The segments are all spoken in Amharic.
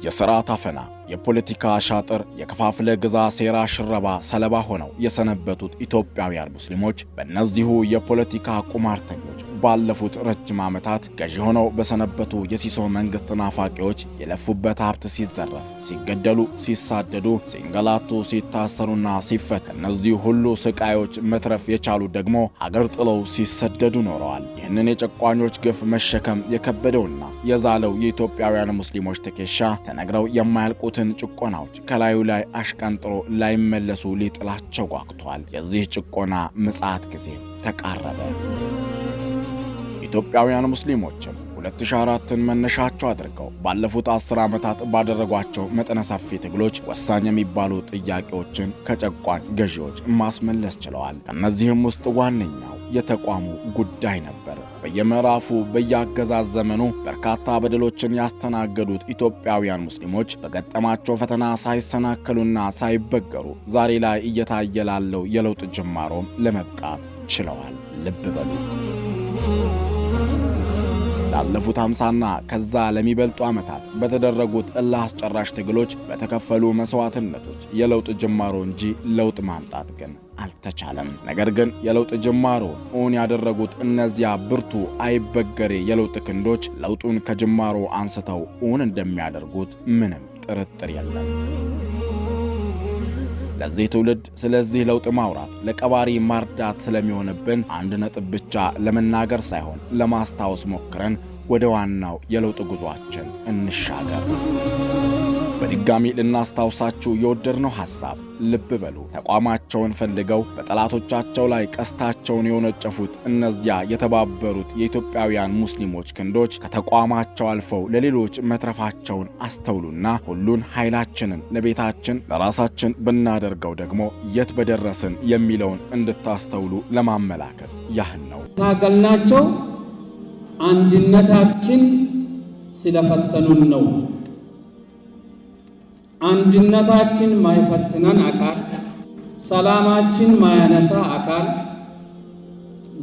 የሥርዓት አፈና፣ የፖለቲካ አሻጥር፣ የከፋፍለ ግዛ ሴራ ሽረባ ሰለባ ሆነው የሰነበቱት ኢትዮጵያውያን ሙስሊሞች በእነዚሁ የፖለቲካ ቁማርተኞች ባለፉት ረጅም ዓመታት ገዢ ሆነው በሰነበቱ የሲሶ መንግስት ናፋቂዎች የለፉበት ሀብት ሲዘረፍ፣ ሲገደሉ፣ ሲሳደዱ፣ ሲንገላቱ፣ ሲታሰሩና ሲፈቱ ከእነዚህ ሁሉ ስቃዮች መትረፍ የቻሉ ደግሞ ሀገር ጥለው ሲሰደዱ ኖረዋል። ይህንን የጨቋኞች ግፍ መሸከም የከበደውና የዛለው የኢትዮጵያውያን ሙስሊሞች ትከሻ ተነግረው የማያልቁትን ጭቆናዎች ከላዩ ላይ አሽቀንጥሮ ላይመለሱ ሊጥላቸው ጓግቷል። የዚህ ጭቆና ምጽአት ጊዜ ተቃረበ። ኢትዮጵያውያን ሙስሊሞችም 2004ን መነሻቸው አድርገው ባለፉት 10 ዓመታት ባደረጓቸው መጠነ ሰፊ ትግሎች ወሳኝ የሚባሉ ጥያቄዎችን ከጨቋኝ ገዢዎች ማስመለስ ችለዋል። ከእነዚህም ውስጥ ዋነኛው የተቋሙ ጉዳይ ነበር። በየምዕራፉ በየአገዛዝ ዘመኑ በርካታ በደሎችን ያስተናገዱት ኢትዮጵያውያን ሙስሊሞች በገጠማቸው ፈተና ሳይሰናከሉና ሳይበገሩ ዛሬ ላይ እየታየ ላለው የለውጥ ጅማሮም ለመብቃት ችለዋል። ልብ በሉ። ላለፉት 50ና ከዛ ለሚበልጡ ዓመታት በተደረጉት እልህ አስጨራሽ ትግሎች በተከፈሉ መስዋዕትነቶች የለውጥ ጅማሮ እንጂ ለውጥ ማምጣት ግን አልተቻለም። ነገር ግን የለውጥ ጅማሮ እውን ያደረጉት እነዚያ ብርቱ አይበገሬ የለውጥ ክንዶች ለውጡን ከጅማሮ አንስተው እውን እንደሚያደርጉት ምንም ጥርጥር የለም። ለዚህ ትውልድ ስለዚህ ለውጥ ማውራት ለቀባሪ ማርዳት ስለሚሆንብን አንድ ነጥብ ብቻ ለመናገር ሳይሆን ለማስታወስ ሞክረን ወደ ዋናው የለውጥ ጉዟችን እንሻገር። በድጋሚ ልናስታውሳችሁ የወደድነው ሐሳብ ልብ በሉ። ተቋማቸውን ፈልገው በጠላቶቻቸው ላይ ቀስታቸውን የወነጨፉት እነዚያ የተባበሩት የኢትዮጵያውያን ሙስሊሞች ክንዶች ከተቋማቸው አልፈው ለሌሎች መትረፋቸውን አስተውሉና ሁሉን ኃይላችንን ለቤታችን ለራሳችን ብናደርገው ደግሞ የት በደረስን የሚለውን እንድታስተውሉ ለማመላከት ያህል ነው። ታገልናቸው አንድነታችን ስለፈተኑን ነው። አንድነታችን ማይፈትነን አካል፣ ሰላማችን ማያነሳ አካል፣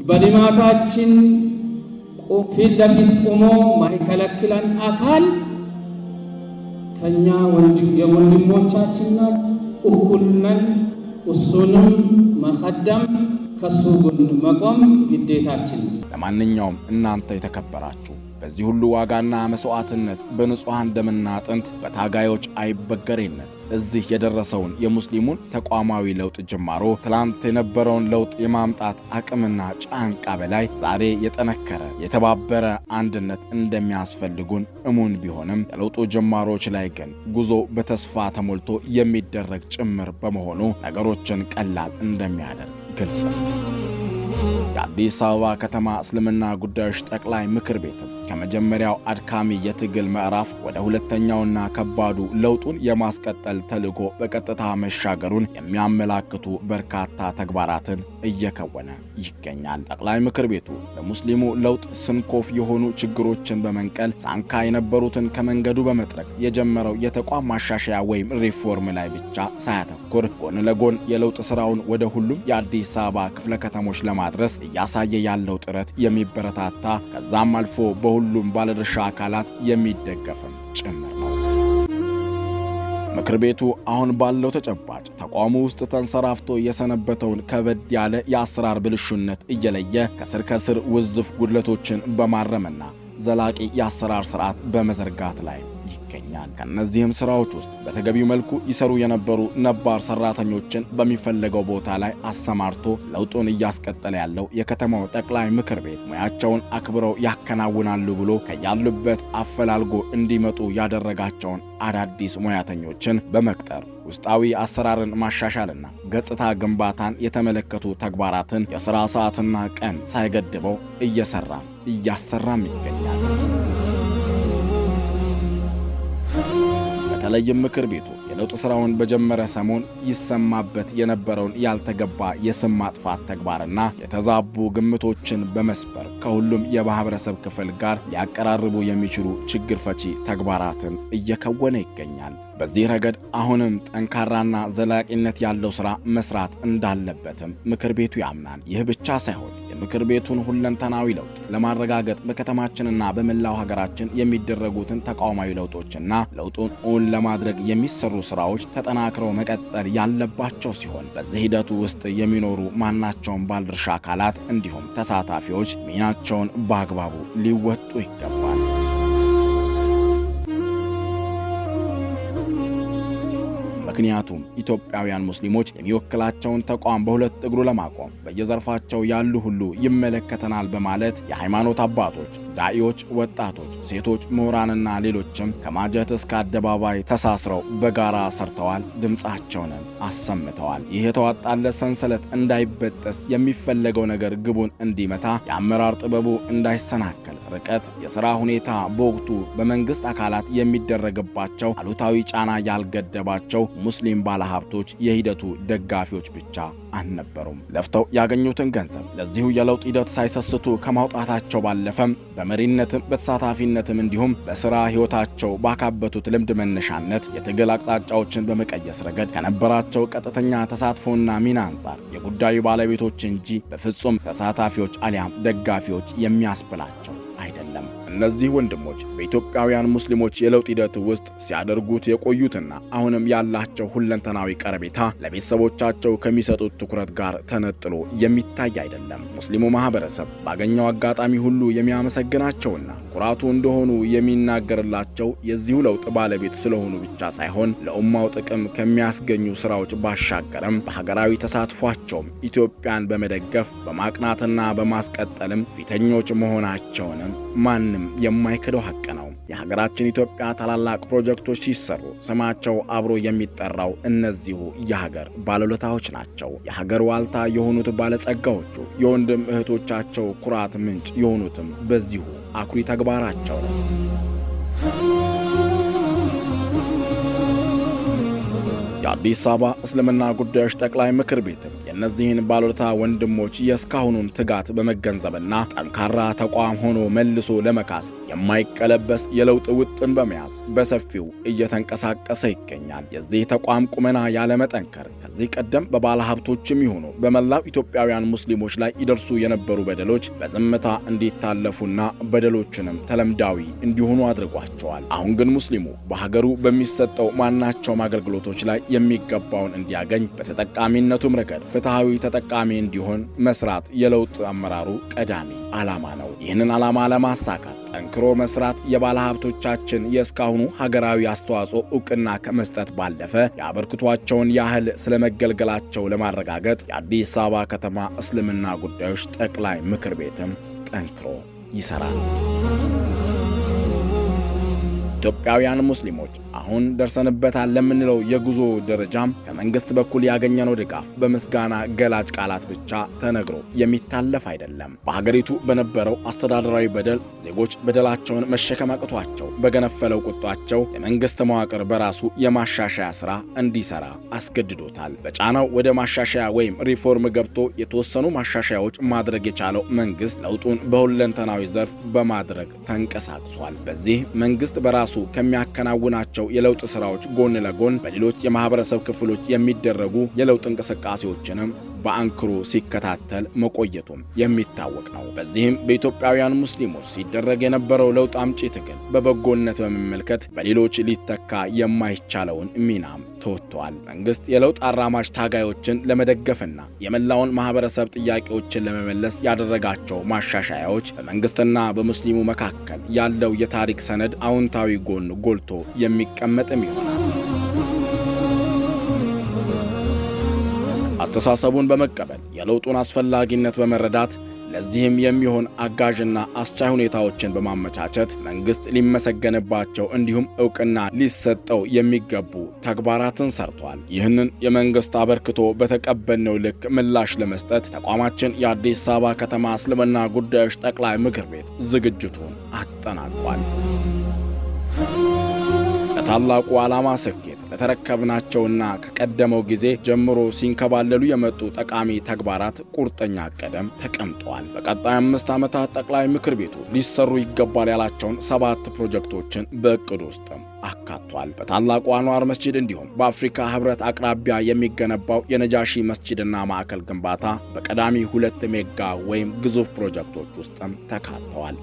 በልማታችን ፊት ለፊት ቆሞ ማይከለክለን አካል ከኛ የወንድሞቻችን እኩል ነን። እሱንም መኸደም ከሱ ጎን መቆም ግዴታችን ነው። ለማንኛውም እናንተ የተከበራችሁ በዚህ ሁሉ ዋጋና መስዋዕትነት በንጹሃን ደምና አጥንት በታጋዮች አይበገሬነት እዚህ የደረሰውን የሙስሊሙን ተቋማዊ ለውጥ ጅማሮ ትላንት የነበረውን ለውጥ የማምጣት አቅምና ጫንቃ በላይ ዛሬ የጠነከረ የተባበረ አንድነት እንደሚያስፈልጉን እሙን ቢሆንም የለውጡ ጅማሮች ላይ ግን ጉዞ በተስፋ ተሞልቶ የሚደረግ ጭምር በመሆኑ ነገሮችን ቀላል እንደሚያደርግ ግልጽ ነው። የአዲስ አበባ ከተማ እስልምና ጉዳዮች ጠቅላይ ምክር ቤት ከመጀመሪያው አድካሚ የትግል ምዕራፍ ወደ ሁለተኛውና ከባዱ ለውጡን የማስቀጠል ተልዕኮ በቀጥታ መሻገሩን የሚያመላክቱ በርካታ ተግባራትን እየከወነ ይገኛል። ጠቅላይ ምክር ቤቱ ለሙስሊሙ ለውጥ ስንኮፍ የሆኑ ችግሮችን በመንቀል ሳንካ የነበሩትን ከመንገዱ በመጥረግ የጀመረው የተቋም ማሻሻያ ወይም ሪፎርም ላይ ብቻ ሳያተኩር ጎን ለጎን የለውጥ ሥራውን ወደ ሁሉም የአዲስ አበባ ክፍለ ከተሞች ለማድረስ እያሳየ ያለው ጥረት የሚበረታታ ከዛም አልፎ በሁሉም ባለድርሻ አካላት የሚደገፍም ጭምር ነው። ምክር ቤቱ አሁን ባለው ተጨባጭ ተቋሙ ውስጥ ተንሰራፍቶ የሰነበተውን ከበድ ያለ የአሰራር ብልሹነት እየለየ ከስር ከስር ውዝፍ ጉድለቶችን በማረምና ዘላቂ የአሰራር ስርዓት በመዘርጋት ላይ ይገኛል። ከነዚህም ስራዎች ውስጥ በተገቢው መልኩ ይሰሩ የነበሩ ነባር ሰራተኞችን በሚፈለገው ቦታ ላይ አሰማርቶ ለውጡን እያስቀጠለ ያለው የከተማው ጠቅላይ ምክር ቤት ሙያቸውን አክብረው ያከናውናሉ ብሎ ከያሉበት አፈላልጎ እንዲመጡ ያደረጋቸውን አዳዲስ ሙያተኞችን በመቅጠር ውስጣዊ አሰራርን ማሻሻልና ገጽታ ግንባታን የተመለከቱ ተግባራትን የሥራ ሰዓትና ቀን ሳይገድበው እያሰራም ይገኛል። በተለይም ምክር ቤቱ የለውጥ ሥራውን በጀመረ ሰሞን ይሰማበት የነበረውን ያልተገባ የስም ማጥፋት ተግባርና የተዛቡ ግምቶችን በመስበር ከሁሉም የማህበረሰብ ክፍል ጋር ሊያቀራርቡ የሚችሉ ችግር ፈቺ ተግባራትን እየከወነ ይገኛል። በዚህ ረገድ አሁንም ጠንካራና ዘላቂነት ያለው ሥራ መስራት እንዳለበትም ምክር ቤቱ ያምናል። ይህ ብቻ ሳይሆን የምክር ቤቱን ሁለንተናዊ ለውጥ ለማረጋገጥ በከተማችንና በመላው ሀገራችን የሚደረጉትን ተቋማዊ ለውጦችና ለውጡን እውን ለማድረግ የሚሰሩ ስራዎች ተጠናክረው መቀጠል ያለባቸው ሲሆን በዚህ ሂደቱ ውስጥ የሚኖሩ ማናቸውም ባለድርሻ አካላት እንዲሁም ተሳታፊዎች ሚናቸውን በአግባቡ ሊወጡ ይገባል። ምክንያቱም ኢትዮጵያውያን ሙስሊሞች የሚወክላቸውን ተቋም በሁለት እግሩ ለማቆም በየዘርፋቸው ያሉ ሁሉ ይመለከተናል በማለት የሃይማኖት አባቶች፣ ዳኢዎች፣ ወጣቶች፣ ሴቶች፣ ምሁራንና ሌሎችም ከማጀት እስከ አደባባይ ተሳስረው በጋራ ሰርተዋል፣ ድምፃቸውንም አሰምተዋል። ይህ የተዋጣለት ሰንሰለት እንዳይበጠስ የሚፈለገው ነገር ግቡን እንዲመታ የአመራር ጥበቡ እንዳይሰናከል ርቀት፣ የሥራ ሁኔታ በወቅቱ በመንግሥት አካላት የሚደረግባቸው አሉታዊ ጫና ያልገደባቸው ሙስሊም ባለሀብቶች የሂደቱ ደጋፊዎች ብቻ አልነበሩም። ለፍተው ያገኙትን ገንዘብ ለዚሁ የለውጥ ሂደት ሳይሰስቱ ከማውጣታቸው ባለፈም በመሪነትም በተሳታፊነትም እንዲሁም በሥራ ሕይወታቸው ባካበቱት ልምድ መነሻነት የትግል አቅጣጫዎችን በመቀየስ ረገድ ከነበራቸው ቀጥተኛ ተሳትፎና ሚና አንጻር የጉዳዩ ባለቤቶች እንጂ በፍጹም ተሳታፊዎች አሊያም ደጋፊዎች የሚያስብላቸው አይደለም። እነዚህ ወንድሞች በኢትዮጵያውያን ሙስሊሞች የለውጥ ሂደት ውስጥ ሲያደርጉት የቆዩትና አሁንም ያላቸው ሁለንተናዊ ቀረቤታ ለቤተሰቦቻቸው ከሚሰጡት ትኩረት ጋር ተነጥሎ የሚታይ አይደለም። ሙስሊሙ ማህበረሰብ ባገኘው አጋጣሚ ሁሉ የሚያመሰግናቸውና ኩራቱ እንደሆኑ የሚናገርላቸው የዚሁ ለውጥ ባለቤት ስለሆኑ ብቻ ሳይሆን ለኡማው ጥቅም ከሚያስገኙ ስራዎች ባሻገርም በሀገራዊ ተሳትፏቸውም ኢትዮጵያን በመደገፍ በማቅናትና በማስቀጠልም ፊተኞች መሆናቸውንም ማንም የማይክደው ሐቅ ነው። የሀገራችን ኢትዮጵያ ታላላቅ ፕሮጀክቶች ሲሰሩ ስማቸው አብሮ የሚጠራው እነዚሁ የሀገር ባለውለታዎች ናቸው። የሀገር ዋልታ የሆኑት ባለጸጋዎቹ የወንድም እህቶቻቸው ኩራት ምንጭ የሆኑትም በዚሁ አኩሪ ተግባራቸው ነው። የአዲስ አበባ እስልምና ጉዳዮች ጠቅላይ ምክር ቤትም የእነዚህን ባለውለታ ወንድሞች የእስካሁኑን ትጋት በመገንዘብና ጠንካራ ተቋም ሆኖ መልሶ ለመካስ የማይቀለበስ የለውጥ ውጥን በመያዝ በሰፊው እየተንቀሳቀሰ ይገኛል። የዚህ ተቋም ቁመና ያለመጠንከር ከዚህ ቀደም በባለ ሀብቶችም ይሁኑ በመላው ኢትዮጵያውያን ሙስሊሞች ላይ ይደርሱ የነበሩ በደሎች በዝምታ እንዲታለፉና በደሎችንም ተለምዳዊ እንዲሆኑ አድርጓቸዋል። አሁን ግን ሙስሊሙ በሀገሩ በሚሰጠው ማናቸውም አገልግሎቶች ላይ የሚገባውን እንዲያገኝ በተጠቃሚነቱም ረገድ ፍትሃዊ ተጠቃሚ እንዲሆን መስራት የለውጥ አመራሩ ቀዳሚ ዓላማ ነው። ይህንን ዓላማ ለማሳካት ጠንክሮ መስራት የባለ ሀብቶቻችን የእስካሁኑ ሀገራዊ አስተዋጽኦ ዕውቅና ከመስጠት ባለፈ የአበርክቷቸውን ያህል ስለመገልገላቸው ለማረጋገጥ የአዲስ አበባ ከተማ እስልምና ጉዳዮች ጠቅላይ ምክር ቤትም ጠንክሮ ይሰራል። ኢትዮጵያውያን ሙስሊሞች አሁን ደርሰንበታል ለምንለው የጉዞ ደረጃም ከመንግስት በኩል ያገኘነው ድጋፍ በምስጋና ገላጭ ቃላት ብቻ ተነግሮ የሚታለፍ አይደለም። በሀገሪቱ በነበረው አስተዳደራዊ በደል ዜጎች በደላቸውን መሸከም አቅቷቸው በገነፈለው ቁጣቸው የመንግስት መዋቅር በራሱ የማሻሻያ ሥራ እንዲሰራ አስገድዶታል። በጫናው ወደ ማሻሻያ ወይም ሪፎርም ገብቶ የተወሰኑ ማሻሻያዎች ማድረግ የቻለው መንግስት ለውጡን በሁለንተናዊ ዘርፍ በማድረግ ተንቀሳቅሷል። በዚህ መንግስት በራሱ ከሚያከናውናቸው የለውጥ ስራዎች ጎን ለጎን በሌሎች የማህበረሰብ ክፍሎች የሚደረጉ የለውጥ እንቅስቃሴዎችንም በአንክሮ ሲከታተል መቆየቱም የሚታወቅ ነው። በዚህም በኢትዮጵያውያን ሙስሊሞች ሲደረግ የነበረው ለውጥ አምጪ ትግል በበጎነት በመመልከት በሌሎች ሊተካ የማይቻለውን ሚናም ተወጥቷል። መንግስት የለውጥ አራማጅ ታጋዮችን ለመደገፍና የመላውን ማህበረሰብ ጥያቄዎችን ለመመለስ ያደረጋቸው ማሻሻያዎች በመንግስትና በሙስሊሙ መካከል ያለው የታሪክ ሰነድ አዎንታዊ ጎን ጎልቶ የሚቀመጥም ይሆናል። አስተሳሰቡን በመቀበል የለውጡን አስፈላጊነት በመረዳት ለዚህም የሚሆን አጋዥና አስቻይ ሁኔታዎችን በማመቻቸት መንግስት ሊመሰገንባቸው እንዲሁም ዕውቅና ሊሰጠው የሚገቡ ተግባራትን ሰርቷል። ይህንን የመንግስት አበርክቶ በተቀበልነው ልክ ምላሽ ለመስጠት ተቋማችን የአዲስ አበባ ከተማ እስልምና ጉዳዮች ጠቅላይ ምክር ቤት ዝግጅቱን አጠናቋል። ለታላቁ ዓላማ ስኬት ለተረከብናቸውና ከቀደመው ጊዜ ጀምሮ ሲንከባለሉ የመጡ ጠቃሚ ተግባራት ቁርጠኛ ቀደም ተቀምጠዋል። በቀጣይ 5 ዓመታት ጠቅላይ ምክር ቤቱ ሊሰሩ ይገባል ያላቸውን 7 ፕሮጀክቶችን በእቅድ ውስጥም አካቷል። በታላቁ አንዋር መስጂድ እንዲሁም በአፍሪካ ህብረት አቅራቢያ የሚገነባው የነጃሺ መስጂድና ማዕከል ግንባታ በቀዳሚ 2 ሜጋ ወይም ግዙፍ ፕሮጀክቶች ውስጥም ተካተዋል።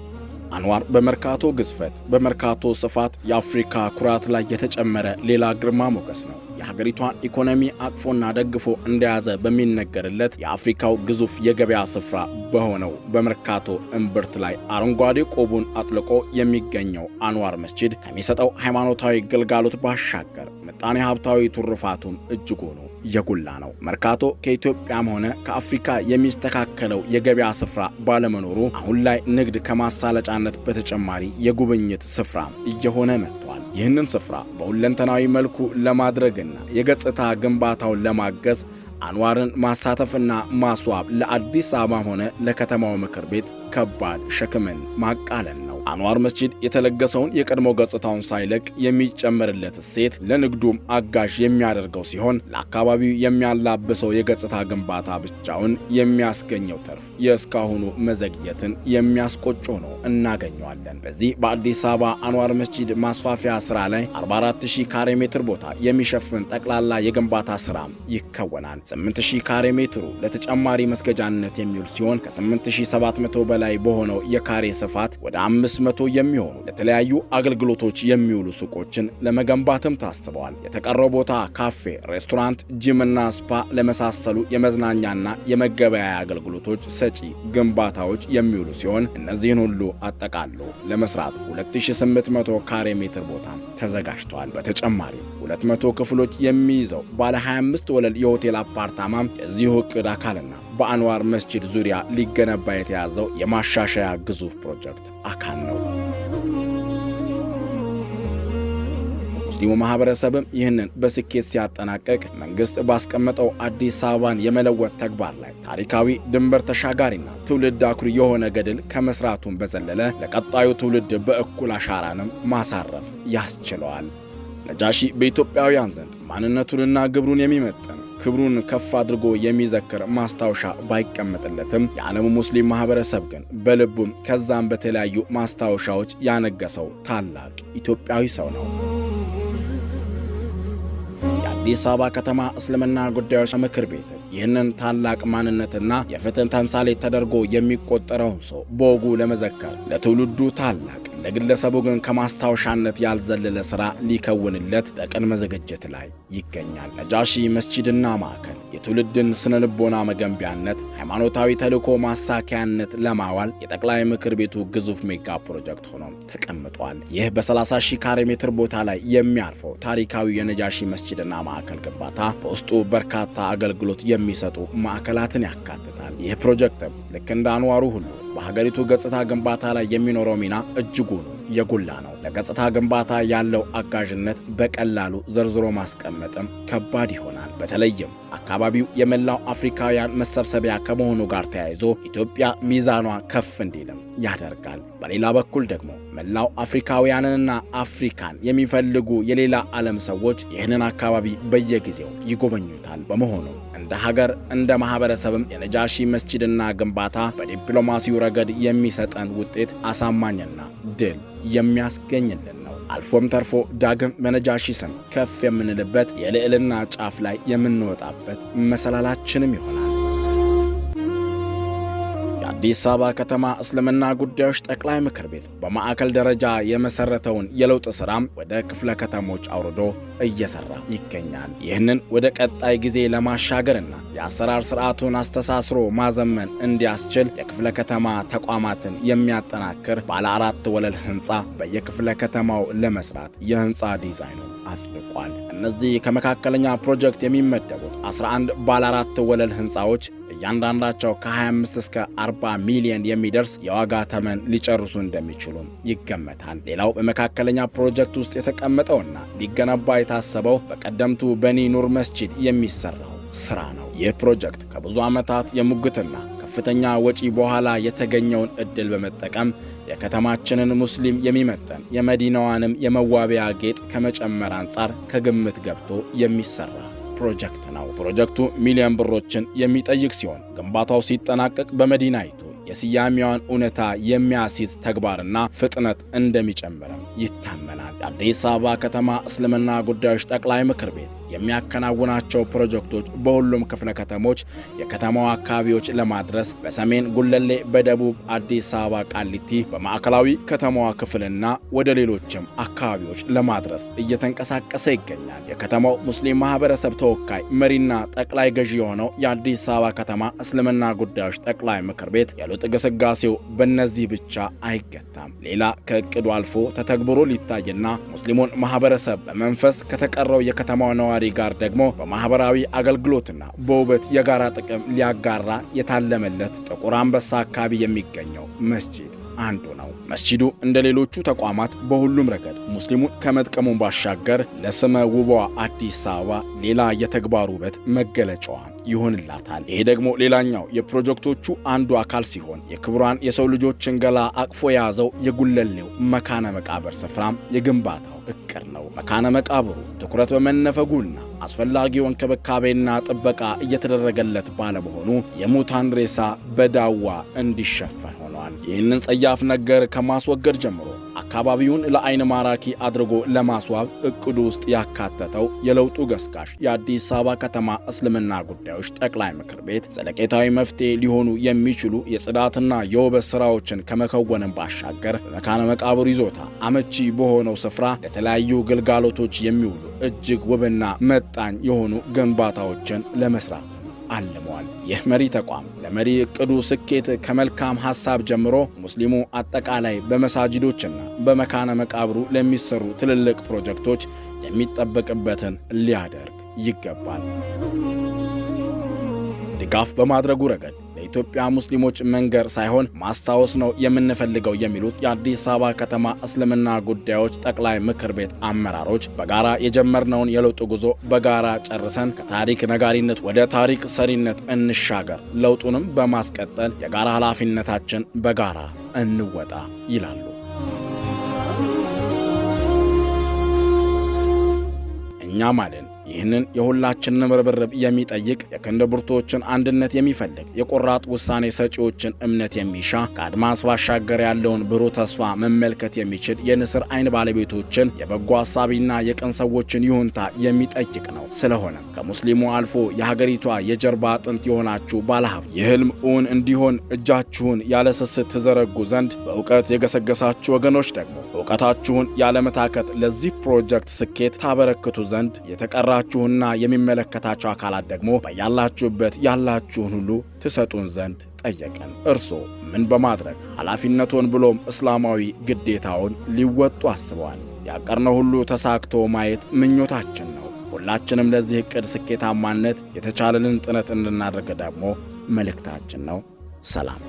አንዋር በመርካቶ ግዝፈት፣ በመርካቶ ስፋት የአፍሪካ ኩራት ላይ የተጨመረ ሌላ ግርማ ሞገስ ነው። የሀገሪቷን ኢኮኖሚ አቅፎና ደግፎ እንደያዘ በሚነገርለት የአፍሪካው ግዙፍ የገበያ ስፍራ በሆነው በመርካቶ እምብርት ላይ አረንጓዴ ቆቡን አጥልቆ የሚገኘው አንዋር መስጂድ ከሚሰጠው ሃይማኖታዊ ግልጋሎት ባሻገር ምጣኔ ሀብታዊ ትሩፋቱም እጅጉ የጎላ ነው። መርካቶ ከኢትዮጵያም ሆነ ከአፍሪካ የሚስተካከለው የገበያ ስፍራ ባለመኖሩ አሁን ላይ ንግድ ከማሳለጫነት በተጨማሪ የጉብኝት ስፍራ እየሆነ መጥቷል። ይህንን ስፍራ በሁለንተናዊ መልኩ ለማድረግና የገጽታ ግንባታውን ለማገዝ አንዋርን ማሳተፍና ማስዋብ ለአዲስ አበባም ሆነ ለከተማው ምክር ቤት ከባድ ሸክምን ማቃለል ነው። አንዋር መስጂድ የተለገሰውን የቀድሞ ገጽታውን ሳይለቅ የሚጨመርለት እሴት ለንግዱም አጋዥ የሚያደርገው ሲሆን ለአካባቢው የሚያላብሰው የገጽታ ግንባታ ብቻውን የሚያስገኘው ተርፍ የእስካሁኑ መዘግየትን የሚያስቆጮ ነው እናገኘዋለን። በዚህ በአዲስ አበባ አንዋር መስጂድ ማስፋፊያ ስራ ላይ 44000 ካሬ ሜትር ቦታ የሚሸፍን ጠቅላላ የግንባታ ስራም ይከወናል። 8000 ካሬ ሜትሩ ለተጨማሪ መስገጃነት የሚውል ሲሆን ከ8700 በላይ በሆነው የካሬ ስፋት ወደ 500 የሚሆኑ ለተለያዩ አገልግሎቶች የሚውሉ ሱቆችን ለመገንባትም ታስበዋል። የተቀረው ቦታ ካፌ፣ ሬስቶራንት፣ ጂምና ስፓ ለመሳሰሉ የመዝናኛና የመገበያያ አገልግሎቶች ሰጪ ግንባታዎች የሚውሉ ሲሆን እነዚህን ሁሉ አጠቃሎ ለመስራት 2800 ካሬ ሜትር ቦታ ተዘጋጅቷል። በተጨማሪም 200 ክፍሎች የሚይዘው ባለ 25 ወለል የሆቴል አፓርታማም የዚሁ ዕቅድ አካልና በአንዋር መስጂድ ዙሪያ ሊገነባ የተያዘው የማሻሻያ ግዙፍ ፕሮጀክት አካል ነው። ሙስሊሙ ማህበረሰብም ይህንን በስኬት ሲያጠናቀቅ መንግስት ባስቀመጠው አዲስ አበባን የመለወጥ ተግባር ላይ ታሪካዊ ድንበር ተሻጋሪና ትውልድ አኩሪ የሆነ ገድል ከመስራቱን በዘለለ ለቀጣዩ ትውልድ በእኩል አሻራንም ማሳረፍ ያስችለዋል። ነጃሺ በኢትዮጵያውያን ዘንድ ማንነቱንና ግብሩን የሚመጥን ክብሩን ከፍ አድርጎ የሚዘክር ማስታወሻ ባይቀመጥለትም የዓለሙ ሙስሊም ማህበረሰብ ግን በልቡም ከዛም በተለያዩ ማስታወሻዎች ያነገሰው ታላቅ ኢትዮጵያዊ ሰው ነው። የአዲስ አበባ ከተማ እስልምና ጉዳዮች ምክር ቤት ይህንን ታላቅ ማንነትና የፍትህ ተምሳሌት ተደርጎ የሚቆጠረው ሰው በወጉ ለመዘከር ለትውልዱ ታላቅ ለግለሰቡ ግን ከማስታወሻነት ያልዘለለ ሥራ ሊከውንለት በቅድመ ዝግጅት ላይ ይገኛል። ነጃሺ መስጂድና ማዕከል የትውልድን ስነ ልቦና መገንቢያነት፣ ሃይማኖታዊ ተልእኮ ማሳኪያነት ለማዋል የጠቅላይ ምክር ቤቱ ግዙፍ ሜጋ ፕሮጀክት ሆኖ ተቀምጧል። ይህ በ30,000 ካሬ ሜትር ቦታ ላይ የሚያርፈው ታሪካዊ የነጃሺ መስጂድና ማዕከል ግንባታ በውስጡ በርካታ አገልግሎት የሚሰጡ ማዕከላትን ያካትታል። ይህ ፕሮጀክትም ልክ እንደ አንዋሩ ሁሉ በሀገሪቱ ገጽታ ግንባታ ላይ የሚኖረው ሚና እጅጉን የጎላ ነው። ለገጽታ ግንባታ ያለው አጋዥነት በቀላሉ ዘርዝሮ ማስቀመጥም ከባድ ይሆናል። በተለይም አካባቢው የመላው አፍሪካውያን መሰብሰቢያ ከመሆኑ ጋር ተያይዞ ኢትዮጵያ ሚዛኗ ከፍ እንዲልም ያደርጋል። በሌላ በኩል ደግሞ መላው አፍሪካውያንንና አፍሪካን የሚፈልጉ የሌላ ዓለም ሰዎች ይህንን አካባቢ በየጊዜው ይጎበኙታል። በመሆኑ እንደ ሀገር እንደ ማህበረሰብም የነጃሺ መስጂድና ግንባታ በዲፕሎማሲው ረገድ የሚሰጠን ውጤት አሳማኝና ድል የሚያስገኝልን ነው። አልፎም ተርፎ ዳግም በነጃሺ ስም ከፍ የምንልበት የልዕልና ጫፍ ላይ የምንወጣበት መሰላላችንም ይሆናል። የአዲስ አበባ ከተማ እስልምና ጉዳዮች ጠቅላይ ምክር ቤት በማዕከል ደረጃ የመሰረተውን የለውጥ ሥራም ወደ ክፍለ ከተሞች አውርዶ እየሰራ ይገኛል። ይህንን ወደ ቀጣይ ጊዜ ለማሻገርና የአሰራር ስርዓቱን አስተሳስሮ ማዘመን እንዲያስችል የክፍለ ከተማ ተቋማትን የሚያጠናክር ባለ 4 ወለል ህንፃ በየክፍለ ከተማው ለመስራት የህንፃ ዲዛይኑ አስልቋል። እነዚህ ከመካከለኛ ፕሮጀክት የሚመደቡት 11 ባለ 4 ወለል ህንፃዎች እያንዳንዳቸው ከ25 እስከ 40 ሚሊዮን የሚደርስ የዋጋ ተመን ሊጨርሱ እንደሚችሉም ይገመታል። ሌላው በመካከለኛ ፕሮጀክት ውስጥ የተቀመጠውና ሊገነባ የታሰበው በቀደምቱ በኒ ኑር መስጂድ የሚሰራው ስራ ነው። ይህ ፕሮጀክት ከብዙ ዓመታት የሙግትና ከፍተኛ ወጪ በኋላ የተገኘውን ዕድል በመጠቀም የከተማችንን ሙስሊም የሚመጠን የመዲናዋንም የመዋቢያ ጌጥ ከመጨመር አንጻር ከግምት ገብቶ የሚሰራ ፕሮጀክት ነው። ፕሮጀክቱ ሚሊዮን ብሮችን የሚጠይቅ ሲሆን ግንባታው ሲጠናቀቅ በመዲናይቱ የስያሜዋን እውነታ የሚያስይዝ ተግባርና ፍጥነት እንደሚጨምርም ይታመናል። የአዲስ አበባ ከተማ እስልምና ጉዳዮች ጠቅላይ ምክር ቤት የሚያከናውናቸው ፕሮጀክቶች በሁሉም ክፍለ ከተሞች የከተማው አካባቢዎች ለማድረስ በሰሜን ጉለሌ፣ በደቡብ አዲስ አበባ ቃሊቲ፣ በማዕከላዊ ከተማዋ ክፍልና ወደ ሌሎችም አካባቢዎች ለማድረስ እየተንቀሳቀሰ ይገኛል። የከተማው ሙስሊም ማህበረሰብ ተወካይ መሪና ጠቅላይ ገዢ የሆነው የአዲስ አበባ ከተማ እስልምና ጉዳዮች ጠቅላይ ምክር ቤት የለውጥ ግስጋሴው በእነዚህ ብቻ አይገታም። ሌላ ከእቅዱ አልፎ ተተግብሮ ሊታይና ሙስሊሙን ማህበረሰብ በመንፈስ ከተቀረው የከተማው ነዋሪ ጋር ደግሞ በማህበራዊ አገልግሎትና በውበት የጋራ ጥቅም ሊያጋራ የታለመለት ጥቁር አንበሳ አካባቢ የሚገኘው መስጂድ አንዱ ነው። መስጂዱ እንደ ሌሎቹ ተቋማት በሁሉም ረገድ ሙስሊሙን ከመጥቀሙን ባሻገር ለስመ ውቧ አዲስ አበባ ሌላ የተግባር ውበት መገለጫዋ ይሆንላታል። ይሄ ደግሞ ሌላኛው የፕሮጀክቶቹ አንዱ አካል ሲሆን የክቡራን የሰው ልጆችን ገላ አቅፎ የያዘው የጉለሌው መካነ መቃብር ስፍራም የግንባታው እቅድ ነው። መካነ መቃብሩ ትኩረት በመነፈጉና አስፈላጊው እንክብካቤና ጥበቃ እየተደረገለት ባለመሆኑ የሙታን ሬሳ በዳዋ እንዲሸፈን ሆኗል። ይህንን ጸያፍ ነገር ከማስወገድ ጀምሮ አካባቢውን ለአይን ማራኪ አድርጎ ለማስዋብ እቅዱ ውስጥ ያካተተው የለውጡ ገስጋሽ የአዲስ አበባ ከተማ እስልምና ጉዳዮች ጠቅላይ ምክር ቤት ዘለቄታዊ መፍትሄ ሊሆኑ የሚችሉ የጽዳትና የውበት ስራዎችን ከመከወንም ባሻገር በመካነ መቃብሩ ይዞታ አመቺ በሆነው ስፍራ ለተለያዩ ግልጋሎቶች የሚውሉ እጅግ ውብና መጣኝ የሆኑ ግንባታዎችን ለመስራት አልሟል። ይህ መሪ ተቋም ለመሪ እቅዱ ስኬት ከመልካም ሐሳብ ጀምሮ ሙስሊሙ አጠቃላይ በመሳጅዶችና በመካነ መቃብሩ ለሚሰሩ ትልልቅ ፕሮጀክቶች የሚጠበቅበትን ሊያደርግ ይገባል። ድጋፍ በማድረጉ ረገድ ለኢትዮጵያ ሙስሊሞች መንገር ሳይሆን ማስታወስ ነው የምንፈልገው የሚሉት የአዲስ አበባ ከተማ እስልምና ጉዳዮች ጠቅላይ ምክር ቤት አመራሮች በጋራ የጀመርነውን የለውጥ ጉዞ በጋራ ጨርሰን ከታሪክ ነጋሪነት ወደ ታሪክ ሰሪነት እንሻገር፣ ለውጡንም በማስቀጠል የጋራ ኃላፊነታችን በጋራ እንወጣ ይላሉ። እኛ ማለት ይህንን የሁላችንን ርብርብ የሚጠይቅ የክንድ ብርቶችን አንድነት የሚፈልግ የቆራጥ ውሳኔ ሰጪዎችን እምነት የሚሻ ከአድማስ ባሻገር ያለውን ብሩህ ተስፋ መመልከት የሚችል የንስር አይን ባለቤቶችን የበጎ ሐሳቢና የቅን ሰዎችን ይሁንታ የሚጠይቅ ነው። ስለሆነም ከሙስሊሙ አልፎ የሀገሪቷ የጀርባ አጥንት የሆናችሁ ባለሀብት የህልም እውን እንዲሆን እጃችሁን ያለ ስስት ትዘረጉ ዘንድ በእውቀት የገሰገሳችሁ ወገኖች ደግሞ እውቀታችሁን ያለመታከት ለዚህ ፕሮጀክት ስኬት ታበረክቱ ዘንድ የተቀራችሁና የሚመለከታችሁ አካላት ደግሞ በያላችሁበት ያላችሁን ሁሉ ትሰጡን ዘንድ ጠየቀን። እርሶ ምን በማድረግ ኃላፊነቱን ብሎም እስላማዊ ግዴታውን ሊወጡ አስበዋል? ያቀርነው ሁሉ ተሳክቶ ማየት ምኞታችን ነው። ሁላችንም ለዚህ ዕቅድ ስኬታማነት የተቻለንን ጥረት እንድናደርግ ደግሞ መልእክታችን ነው። ሰላም።